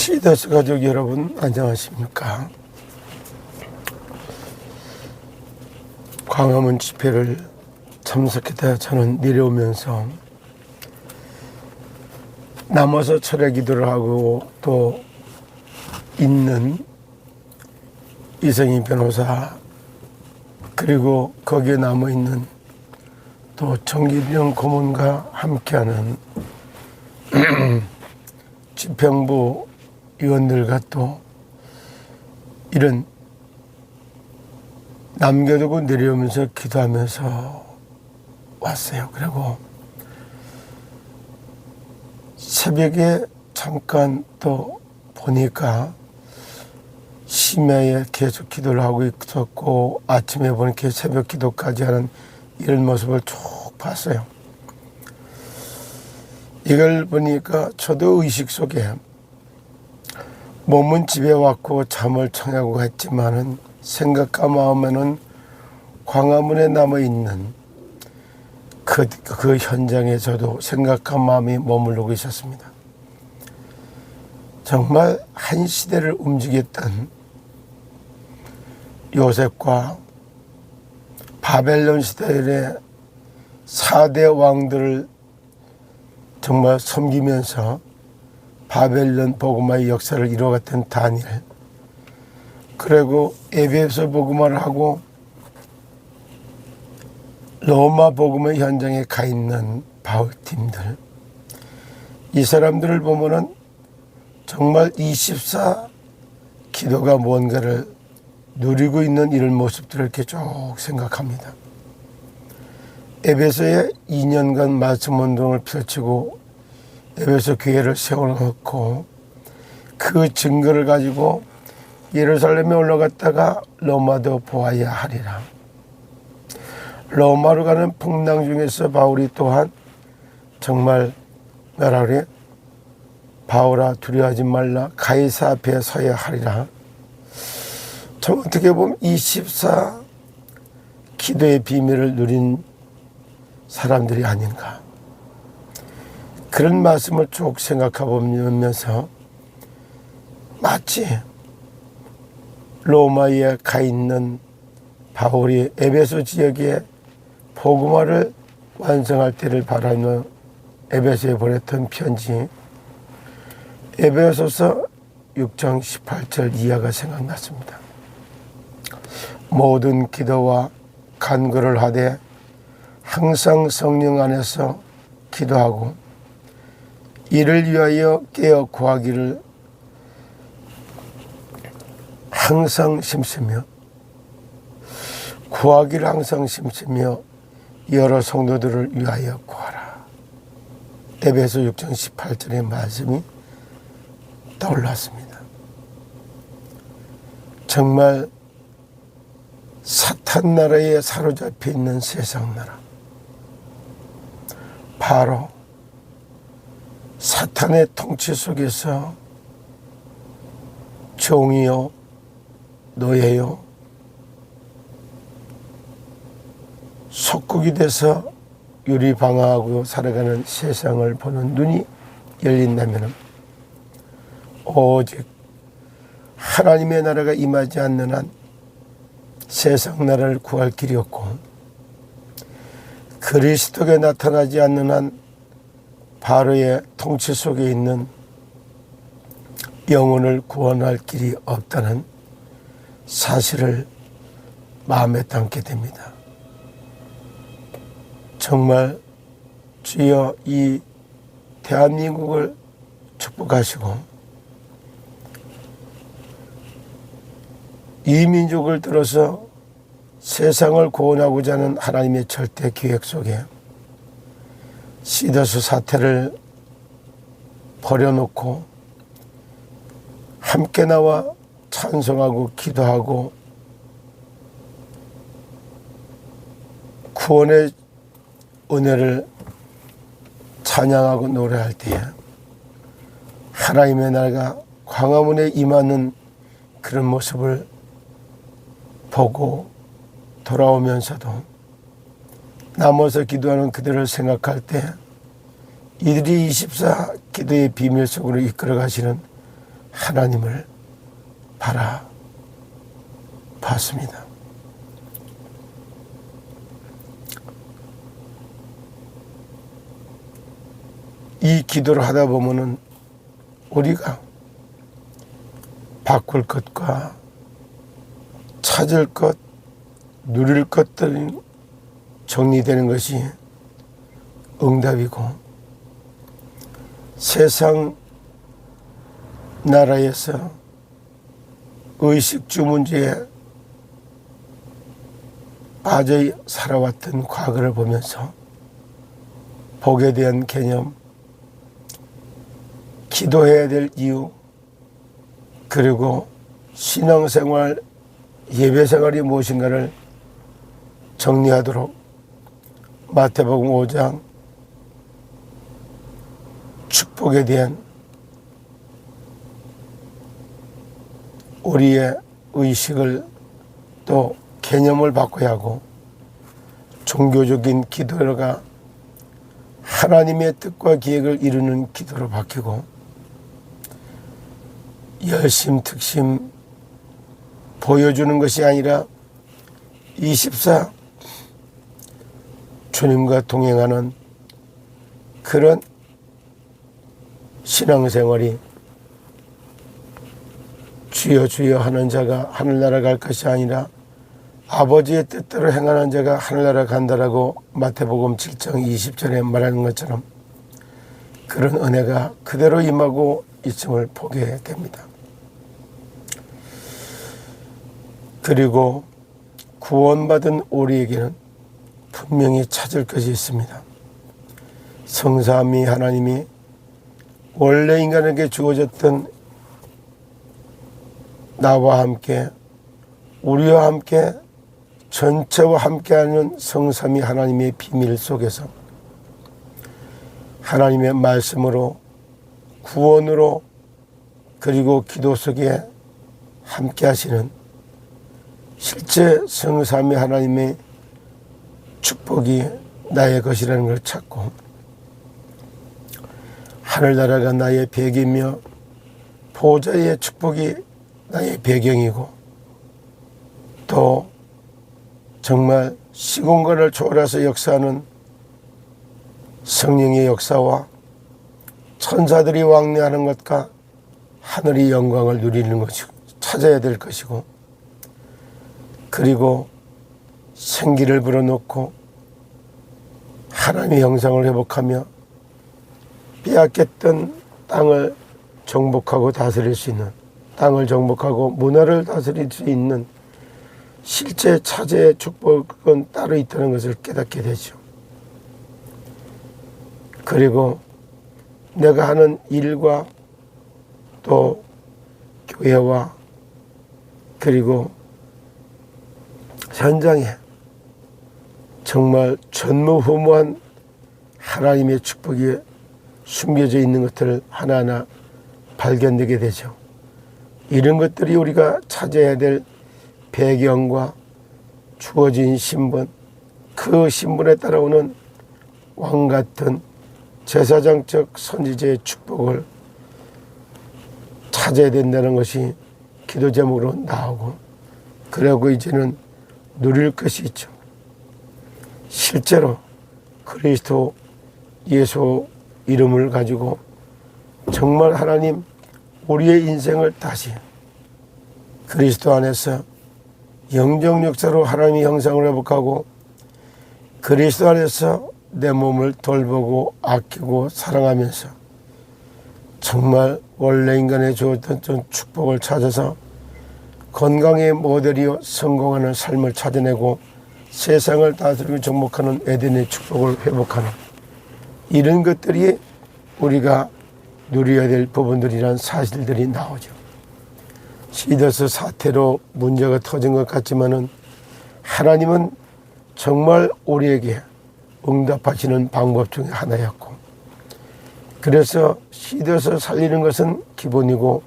시더스 가족 여러분 안녕하십니까? 광화문 집회를 참석했다 저는 내려오면서 남아서 철회 기도를 하고 또 있는 이성희 변호사 그리고 거기에 남아있는 또 정기령 고문과 함께하는 집행부 위원들과 또 이런 남겨두고 내려오면서 기도하면서 왔어요. 그리고 새벽에 잠깐 또 보니까 심야에 계속 기도를 하고 있었고 아침에 보니까 새벽 기도까지 하는 이런 모습을 쭉 봤어요. 이걸 보니까 저도 의식 속에 몸은 집에 왔고 잠을 청하고 했지만은 생각과 마음에는 광화문에 남아있는 그 현장에 저도 생각과 마음이 머무르고 있었습니다. 정말 한 시대를 움직였던 요셉과 바벨론 시대의 4대 왕들을 정말 섬기면서 바벨론 복음화의 역사를 이루어갔던 다니엘, 그리고 에베소 복음화를 하고 로마 복음의 현장에 가 있는 바울팀들, 이 사람들을 보면은 정말 24 기도가 뭔가를 누리고 있는 이런 모습들을 이렇게 쭉 생각합니다. 에베소에 2년간 말씀 운동을 펼치고 에베소 교회를 세워놓고 그 증거를 가지고 예루살렘에 올라갔다가 로마도 보아야 하리라. 로마로 가는 풍랑 중에서 바울이 또한 정말 뭐라 그래? 바울아 두려워하지 말라. 가이사 앞에 서야 하리라. 참 어떻게 보면 24 기도의 비밀을 누린 사람들이 아닌가. 그런 말씀을 쭉 생각해보면서 마치 로마에 가 있는 바울이 에베소 지역에 복음화를 완성할 때를 바라며 에베소에 보냈던 편지 에베소서 6장 18절 이하가 생각났습니다. 모든 기도와 간구를 하되 항상 성령 안에서 기도하고 이를 위하여 깨어 구하기를 항상 심쓰며 구하기를 항상 심쓰며 여러 성도들을 위하여 구하라. 에베소 6장 18절의 말씀이 떠올랐습니다. 정말 사탄 나라에 사로잡혀 있는 세상 나라, 바로 사탄의 통치 속에서 종이요 노예요 속국이 돼서 유리방황하고 살아가는 세상을 보는 눈이 열린다면 오직 하나님의 나라가 임하지 않는 한 세상 나라를 구할 길이 없고 그리스도가 나타나지 않는 한 바로의 통치 속에 있는 영혼을 구원할 길이 없다는 사실을 마음에 담게 됩니다. 정말 주여 이 대한민국을 축복하시고 이 민족을 들어서 세상을 구원하고자 하는 하나님의 절대 계획 속에 시더스 사태를 버려놓고 함께 나와 찬송하고 기도하고 구원의 은혜를 찬양하고 노래할 때에 하나님의 나라가 광화문에 임하는 그런 모습을 보고 돌아오면서도 남아서 기도하는 그들을 생각할 때 이들이 24 기도의 비밀 속으로 이끌어 가시는 하나님을 바라봤습니다. 이 기도를 하다 보면은 우리가 바꿀 것과 찾을 것, 누릴 것들이 정리되는 것이 응답이고, 세상 나라에서 의식주 문제에 빠져 살아왔던 과거를 보면서 복에 대한 개념, 기도해야 될 이유, 그리고 신앙생활, 예배생활이 무엇인가를 정리하도록 마태복음 5장 축복에 대한 우리의 의식을 또 개념을 바꿔야 하고, 종교적인 기도가 하나님의 뜻과 계획을 이루는 기도로 바뀌고, 열심특심 보여주는 것이 아니라 24 주님과 동행하는 그런 신앙생활이, 주여 주여 하는 자가 하늘나라 갈 것이 아니라 아버지의 뜻대로 행하는 자가 하늘나라 간다라고 마태복음 7장 20절에 말하는 것처럼 그런 은혜가 그대로 임하고 있음을 보게 됩니다. 그리고 구원받은 우리에게는 분명히 찾을 것이 있습니다. 성삼위 하나님이 원래 인간에게 주어졌던 나와 함께, 우리와 함께, 전체와 함께하는 성삼위 하나님의 비밀 속에서 하나님의 말씀으로, 구원으로, 그리고 기도 속에 함께 하시는 실제 성삼위 하나님의 축복이 나의 것이라는 걸 찾고, 하늘나라가 나의 배경이며 보좌의 축복이 나의 배경이고, 또 정말 시공간을 초월해서 역사하는 성령의 역사와 천사들이 왕래하는 것과 하늘의 영광을 누리는 것이 찾아야 될 것이고, 그리고 생기를 불어넣고 하나님의 형상을 회복하며 빼앗겼던 땅을 정복하고 다스릴 수 있는, 땅을 정복하고 문화를 다스릴 수 있는 실제 차제의 축복은 따로 있다는 것을 깨닫게 되죠. 그리고 내가 하는 일과 또 교회와 그리고 현장에 정말 전무후무한 하나님의 축복이 숨겨져 있는 것들을 하나하나 발견되게 되죠. 이런 것들이 우리가 찾아야 될 배경과 주어진 신분, 그 신분에 따라오는 왕같은 제사장적 선지자의 축복을 찾아야 된다는 것이 기도 제목으로 나오고, 그리고 이제는 누릴 것이 있죠. 실제로 그리스도 예수 이름을 가지고 정말 하나님 우리의 인생을 다시 그리스도 안에서 영적 역사로 하나님의 형상을 회복하고, 그리스도 안에서 내 몸을 돌보고 아끼고 사랑하면서 정말 원래 인간에 주었던 축복을 찾아서 건강의 모델이요 성공하는 삶을 찾아내고 세상을 다스리고 정복하는 에덴의 축복을 회복하는, 이런 것들이 우리가 누려야 될 부분들이란 사실들이 나오죠. 시더스 사태로 문제가 터진 것 같지만은 하나님은 정말 우리에게 응답하시는 방법 중에 하나였고, 그래서 시더스 살리는 것은 기본이고,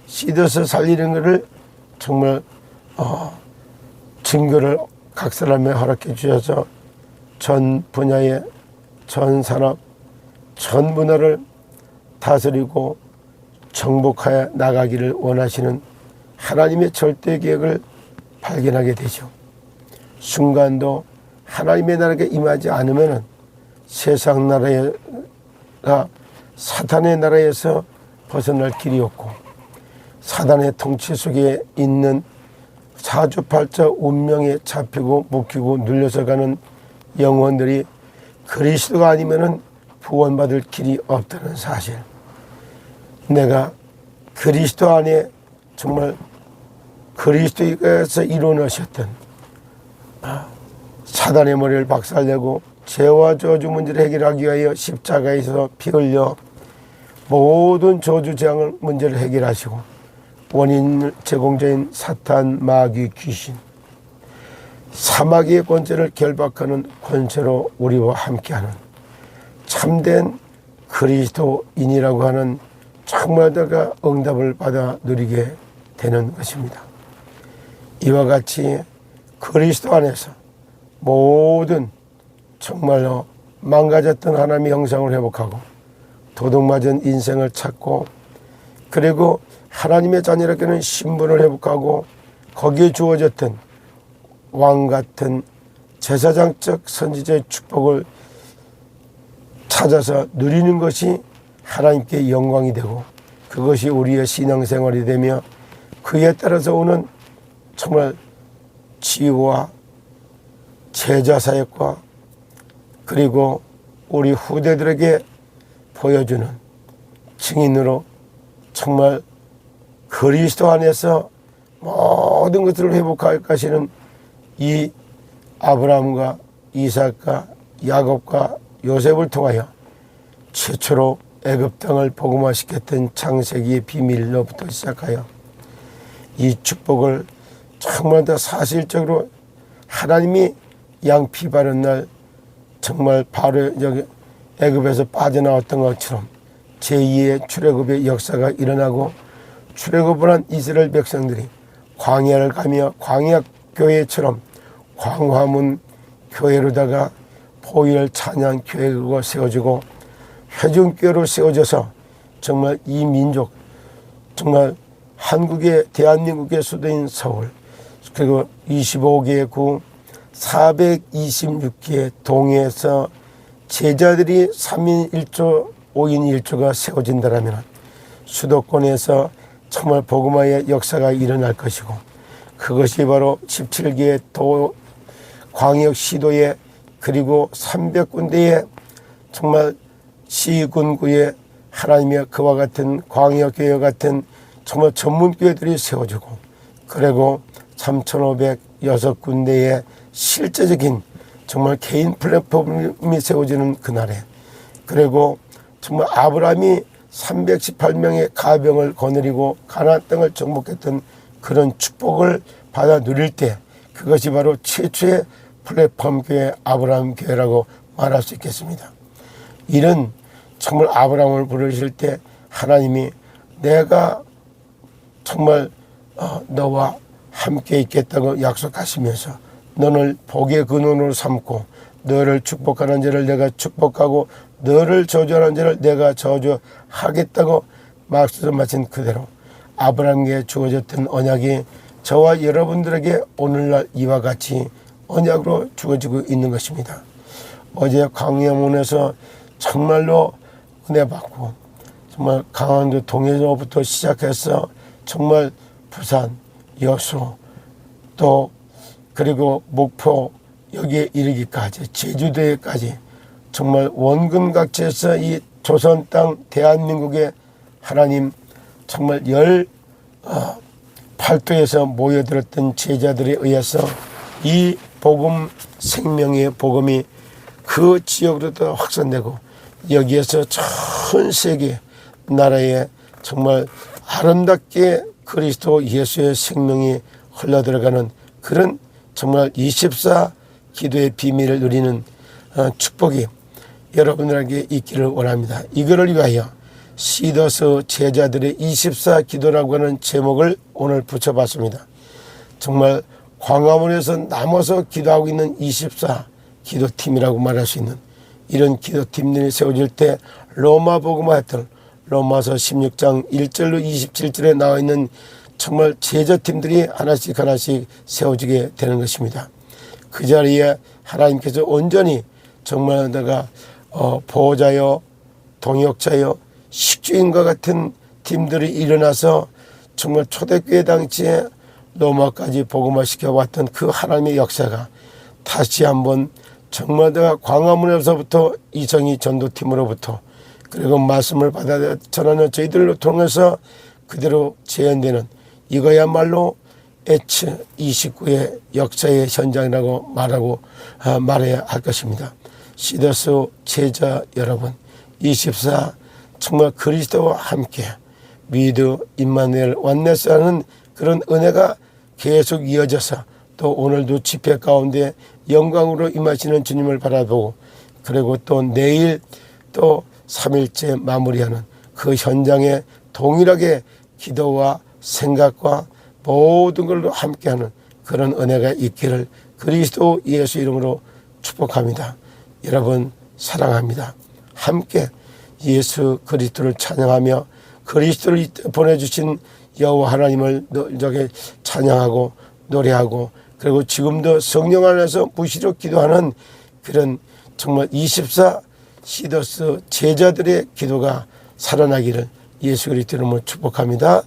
시더스 살리는 것을 정말 증거를 각 사람에 허락해 주셔서 전 분야의 전 산업, 전 문화를 다스리고 정복하여 나가기를 원하시는 하나님의 절대 계획을 발견하게 되죠. 순간도 하나님의 나라가 임하지 않으면 세상 나라가 사탄의 나라에서 벗어날 길이 없고, 사단의 통치 속에 있는 사주팔자 운명에 잡히고 묶이고 눌려서 가는 영혼들이 그리스도가 아니면 구원받을 길이 없다는 사실, 내가 그리스도 안에 정말 그리스도에서 이루어내셨던 사단의 머리를 박살내고 죄와 저주 문제를 해결하기 위하여 십자가에서 피 흘려 모든 저주 재앙을 문제를 해결하시고 원인 제공자인 사탄, 마귀, 귀신, 사마귀의 권세를 결박하는 권세로 우리와 함께하는 참된 그리스도인이라고 하는 정말 내가 응답을 받아 누리게 되는 것입니다. 이와 같이 그리스도 안에서 모든 정말로 망가졌던 하나님의 형상을 회복하고 도둑맞은 인생을 찾고, 그리고 하나님의 자녀에게는 신분을 회복하고 거기에 주어졌던 왕같은 제사장적 선지자의 축복을 찾아서 누리는 것이 하나님께 영광이 되고, 그것이 우리의 신앙생활이 되며 그에 따라서 오는 정말 치유와 제자사역과 그리고 우리 후대들에게 보여주는 증인으로 정말 그리스도 안에서 모든 것들을 회복할 것이는 이 아브라함과 이삭과 야곱과 요셉을 통하여 최초로 애굽 땅을 복음화시켰던 창세기의 비밀로부터 시작하여 이 축복을 정말 더 사실적으로 하나님이 양피 바른 날 정말 바로 여기 애굽에서 빠져나왔던 것처럼 제2의 출애굽의 역사가 일어나고, 출애굽을 한 이스라엘 백성들이 광야를 가며 광야 교회처럼 광화문 교회로다가 보혈 찬양 교회가 세워지고 회중교회로 세워져서 정말 이 민족, 정말 한국의 대한민국의 수도인 서울, 그리고 25개의 구 426개의 동에서 제자들이 3인 1조 5인 1조가 세워진다면 수도권에서 정말 복음화의 역사가 일어날 것이고, 그것이 바로 17개의 도 광역 시도에 그리고 300군데의 정말 시군구에 하나님의 그와 같은 광역교회 같은 정말 전문교회들이 세워지고, 그리고 3,506군데의 실제적인 정말 개인 플랫폼이 세워지는 그날에, 그리고 정말 아브라함이 318명의 가병을 거느리고 가나안 땅을 정복했던 그런 축복을 받아 누릴 때, 그것이 바로 최초의 플랫폼 교회 아브라함 교회라고 말할 수 있겠습니다. 이런 정말 아브라함을 부르실 때 하나님이 내가 정말 너와 함께 있겠다고 약속하시면서 너를 복의 근원으로 삼고 너를 축복하는 자를 내가 축복하고 너를 저주하는 자를 내가 저주하겠다고 말씀하신 그대로 아브라함에게 주어졌던 언약이 저와 여러분들에게 오늘날 이와 같이 언약으로 주어지고 있는 것입니다. 어제 광야문에서 정말로 은혜 받고 정말 강원도 동해로부터 시작해서 정말 부산, 여수 또 그리고 목포 여기에 이르기까지 제주도에까지 정말 원근각지에서 이 조선 땅 대한민국의 하나님 정말 18도에서 모여들었던 제자들에 의해서 이 복음 생명의 복음이 그 지역으로도 확산되고 여기에서 전 세계 나라에 정말 아름답게 그리스도 예수의 생명이 흘러들어가는 그런 정말 24 기도의 비밀을 누리는 축복이 여러분들에게 있기를 원합니다. 이거를 위하여 시더스 제자들의 24 기도라고 하는 제목을 오늘 붙여봤습니다. 정말 광화문에서 남아서 기도하고 있는 24 기도팀이라고 말할 수 있는 이런 기도팀들이 세워질 때 로마 복음화 했던 로마서 16장 1절로 27절에 나와 있는 정말 제자팀들이 하나씩 세워지게 되는 것입니다. 그 자리에 하나님께서 온전히 정말 내가 보호자요, 동역자요, 식주인과 같은 팀들이 일어나서 정말 초대교회 당시에 로마까지 복음화 시켜왔던 그 하나님의 역사가 다시 한번 정말 내가 광화문에서부터 이성희 전도팀으로부터 그리고 말씀을 받아 전하는 저희들로 통해서 그대로 재현되는 이거야말로 H29의 역사의 현장이라고 말해야 할 것입니다. 시더스 제자 여러분, 24 정말 그리스도와 함께 미드 임마누엘 원네스하는 그런 은혜가 계속 이어져서 또 오늘도 집회 가운데 영광으로 임하시는 주님을 바라보고 그리고 또 내일 또 3일째 마무리하는 그 현장에 동일하게 기도와 생각과 모든 걸로 함께하는 그런 은혜가 있기를 그리스도 예수 이름으로 축복합니다. 여러분 사랑합니다. 함께 예수 그리스도를 찬양하며 그리스도를 보내주신 여호와 하나님을 저게 찬양하고 노래하고 그리고 지금도 성령 안에서 무시로 기도하는 그런 정말 24 시더스 제자들의 기도가 살아나기를 예수 그리스도 이름으로 축복합니다.